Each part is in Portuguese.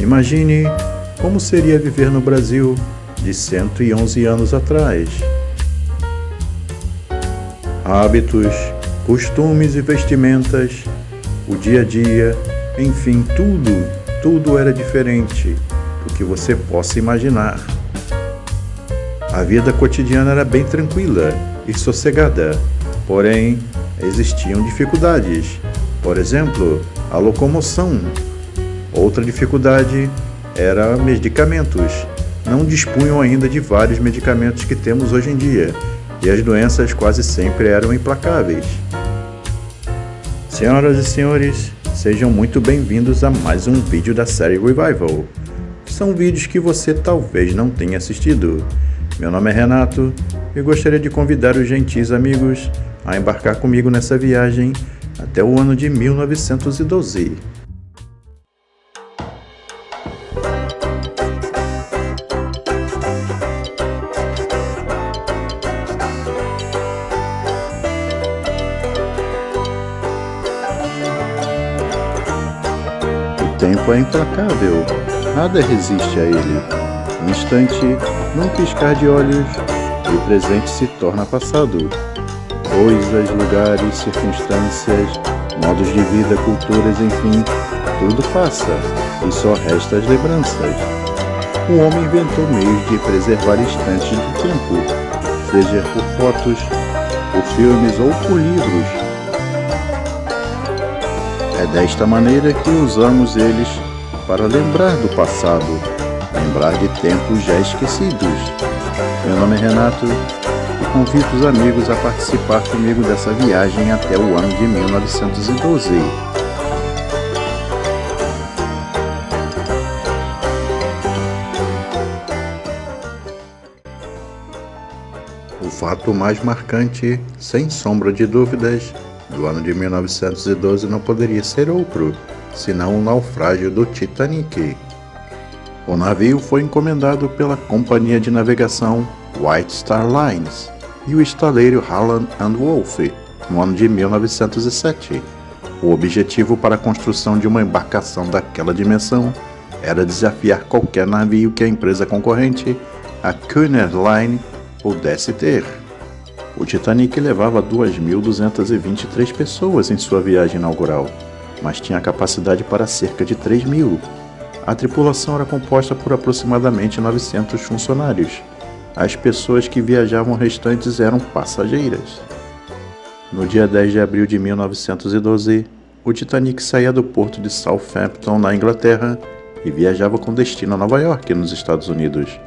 Imagine como seria viver no Brasil de 111 anos atrás. Hábitos, costumes e vestimentas, o dia a dia, enfim, tudo era diferente do que você possa imaginar. A vida cotidiana era bem tranquila e sossegada, porém existiam dificuldades. Por exemplo, a locomoção. Outra dificuldade era medicamentos. Não dispunham ainda de vários medicamentos que temos hoje em dia, e as doenças quase sempre eram implacáveis. Senhoras e senhores, sejam muito bem-vindos a mais um vídeo da série Revival. São vídeos que você talvez não tenha assistido. Meu nome é Renato e gostaria de convidar os gentis amigos a embarcar comigo nessa viagem até o ano de 1912. O tempo é implacável, nada resiste a ele. Um instante, num piscar de olhos, o presente se torna passado. Coisas, lugares, circunstâncias, modos de vida, culturas, enfim, tudo passa e só resta as lembranças. O homem inventou meios de preservar instantes do tempo, seja por fotos, por filmes ou por livros. É desta maneira que usamos eles para lembrar do passado, lembrar de tempos já esquecidos. Meu nome é Renato e convido os amigos a participar comigo dessa viagem até o ano de 1912. O fato mais marcante, sem sombra de dúvidas, do ano de 1912 não poderia ser outro, senão o naufrágio do Titanic. O navio foi encomendado pela companhia de navegação White Star Lines e o estaleiro Harland & Wolff no ano de 1907. O objetivo para a construção de uma embarcação daquela dimensão era desafiar qualquer navio que a empresa concorrente, a Cunard Line, pudesse ter. O Titanic levava 2.223 pessoas em sua viagem inaugural, mas tinha capacidade para cerca de 3.000. A tripulação era composta por aproximadamente 900 funcionários. As pessoas que viajavam restantes eram passageiras. No dia 10 de abril de 1912, o Titanic saía do porto de Southampton, na Inglaterra, e viajava com destino a Nova York, nos Estados Unidos.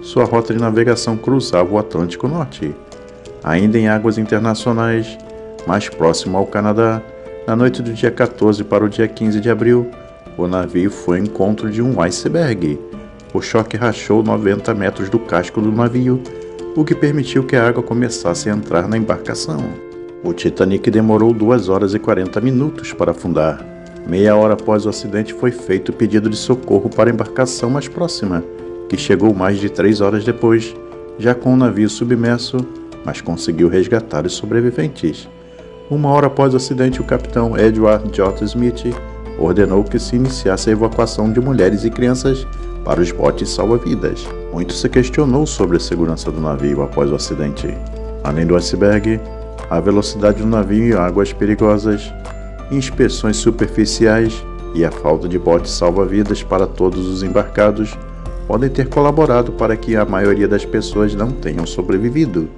Sua rota de navegação cruzava o Atlântico Norte. Ainda em águas internacionais, mais próximo ao Canadá, na noite do dia 14 para o dia 15 de abril, o navio foi ao encontro de um iceberg. O choque rachou 90 metros do casco do navio, o que permitiu que a água começasse a entrar na embarcação. O Titanic demorou 2 horas e 40 minutos para afundar. Meia hora após o acidente foi feito o pedido de socorro para a embarcação mais próxima, que chegou mais de 3 horas depois, já com o navio submerso, mas conseguiu resgatar os sobreviventes. 1 hora após o acidente, o capitão Edward J. Smith ordenou que se iniciasse a evacuação de mulheres e crianças para os botes salva-vidas. Muito se questionou sobre a segurança do navio após o acidente. Além do iceberg, a velocidade do navio em águas perigosas, inspeções superficiais e a falta de botes salva-vidas para todos os embarcados podem ter colaborado para que a maioria das pessoas não tenham sobrevivido.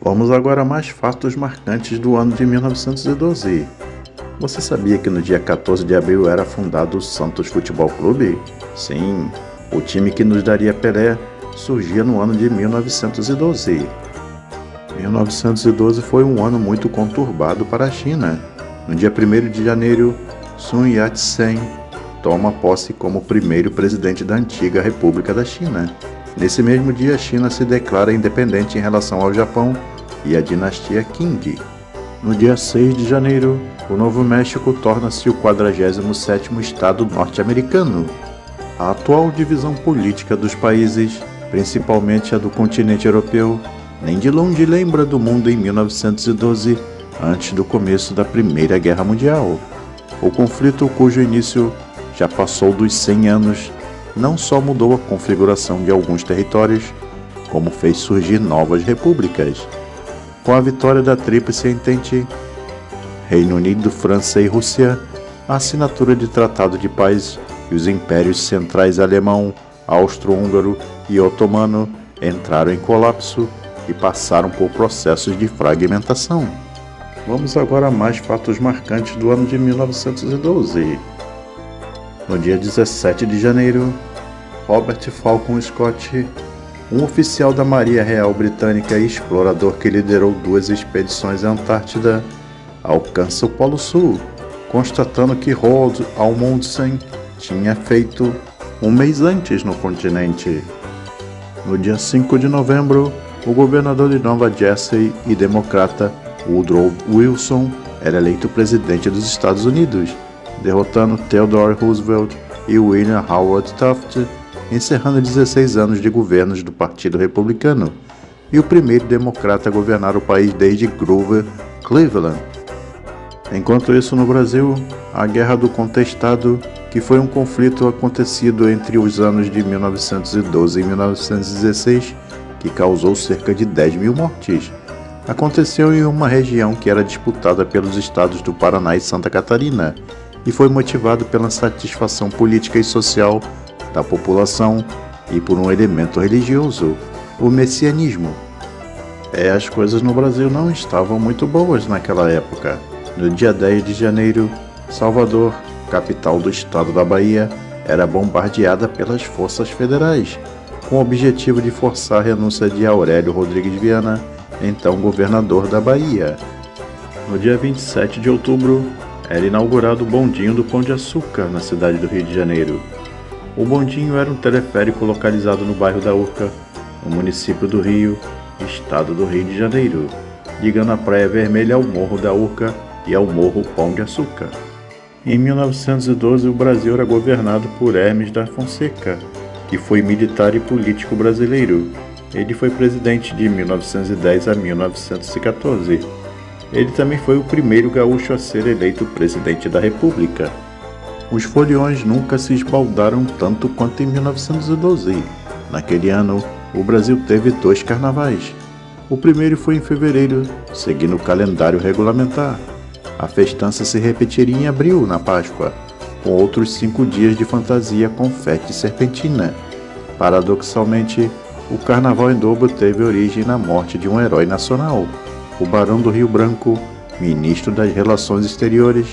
Vamos agora a mais fatos marcantes do ano de 1912. Você sabia que no dia 14 de abril era fundado o Santos Futebol Clube? Sim, o time que nos daria Pelé surgia no ano de 1912. 1912 foi um ano muito conturbado para a China. No dia 1º de janeiro, Sun Yat-sen toma posse como primeiro presidente da antiga República da China. Nesse mesmo dia, a China se declara independente em relação ao Japão e à dinastia Qing. No dia 6 de janeiro, o Novo México torna-se o 47º estado norte-americano. A atual divisão política dos países, principalmente a do continente europeu, nem de longe lembra do mundo em 1912, antes do começo da Primeira Guerra Mundial. O conflito, cujo início já passou dos 100 anos, não só mudou a configuração de alguns territórios, como fez surgir novas repúblicas. Com a vitória da Tríplice Entente, Reino Unido, França e Rússia, a assinatura de Tratado de Paz e os impérios centrais alemão, austro-húngaro e otomano entraram em colapso e passaram por processos de fragmentação. Vamos agora a mais fatos marcantes do ano de 1912. No dia 17 de janeiro, Robert Falcon Scott, um oficial da Marinha Real Britânica e explorador que liderou 2 expedições à Antártida, alcança o Polo Sul, constatando que Roald Amundsen tinha feito um mês antes no continente. No dia 5 de novembro, o governador de Nova Jersey e democrata Woodrow Wilson era eleito presidente dos Estados Unidos, derrotando Theodore Roosevelt e William Howard Taft, encerrando 16 anos de governos do Partido Republicano, e o primeiro democrata a governar o país desde Grover Cleveland. Enquanto isso, no Brasil, a Guerra do Contestado, que foi um conflito acontecido entre os anos de 1912 e 1916, que causou cerca de 10 mil mortes, aconteceu em uma região que era disputada pelos estados do Paraná e Santa Catarina, e foi motivado pela insatisfação política e social da população e por um elemento religioso, o messianismo. As coisas no Brasil não estavam muito boas naquela época. No dia 10 de janeiro, Salvador, capital do estado da Bahia, era bombardeada pelas forças federais, com o objetivo de forçar a renúncia de Aurélio Rodrigues Viana, então governador da Bahia. No dia 27 de outubro, era inaugurado o bondinho do Pão de Açúcar, na cidade do Rio de Janeiro. O bondinho era um teleférico localizado no bairro da Urca, no município do Rio, estado do Rio de Janeiro, ligando a Praia Vermelha ao Morro da Urca e ao Morro Pão de Açúcar. Em 1912, o Brasil era governado por Hermes da Fonseca, que foi militar e político brasileiro. Ele foi presidente de 1910 a 1914. Ele também foi o primeiro gaúcho a ser eleito presidente da República. Os foliões nunca se esbaldaram tanto quanto em 1912. Naquele ano, o Brasil teve 2 carnavais. O primeiro foi em fevereiro, seguindo o calendário regulamentar. A festança se repetiria em abril, na Páscoa, com outros 5 dias de fantasia confete e serpentina. Paradoxalmente, o Carnaval em dobro teve origem na morte de um herói nacional, o Barão do Rio Branco, ministro das Relações Exteriores,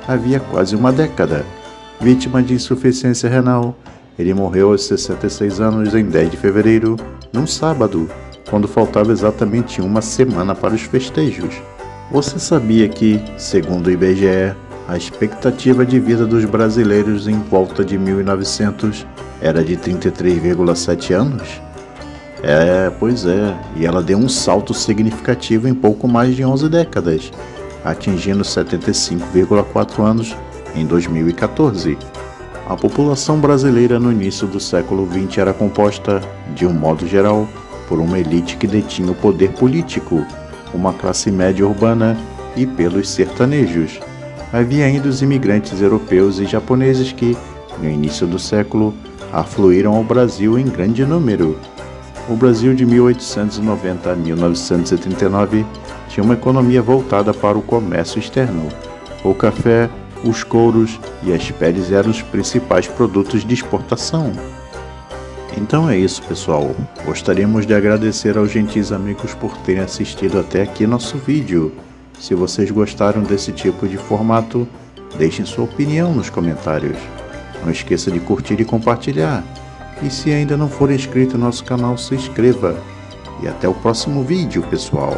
havia quase uma década. Vítima de insuficiência renal, ele morreu aos 66 anos em 10 de fevereiro, num sábado, quando faltava exatamente uma semana para os festejos. Você sabia que, segundo o IBGE, a expectativa de vida dos brasileiros em volta de 1900 era de 33,7 anos? Pois é, e ela deu um salto significativo em pouco mais de 11 décadas, atingindo 75,4 anos em 2014. A população brasileira no início do século XX era composta, de um modo geral, por uma elite que detinha o poder político, uma classe média urbana e pelos sertanejos. Havia ainda os imigrantes europeus e japoneses que, no início do século, afluíram ao Brasil em grande número. O Brasil de 1890 a 1939 tinha uma economia voltada para o comércio externo. O café, os couros e as peles eram os principais produtos de exportação. Então é isso, pessoal. Gostaríamos de agradecer aos gentis amigos por terem assistido até aqui nosso vídeo. Se vocês gostaram desse tipo de formato, deixem sua opinião nos comentários. Não esqueça de curtir e compartilhar. E se ainda não for inscrito no nosso canal, se inscreva. E até o próximo vídeo, pessoal.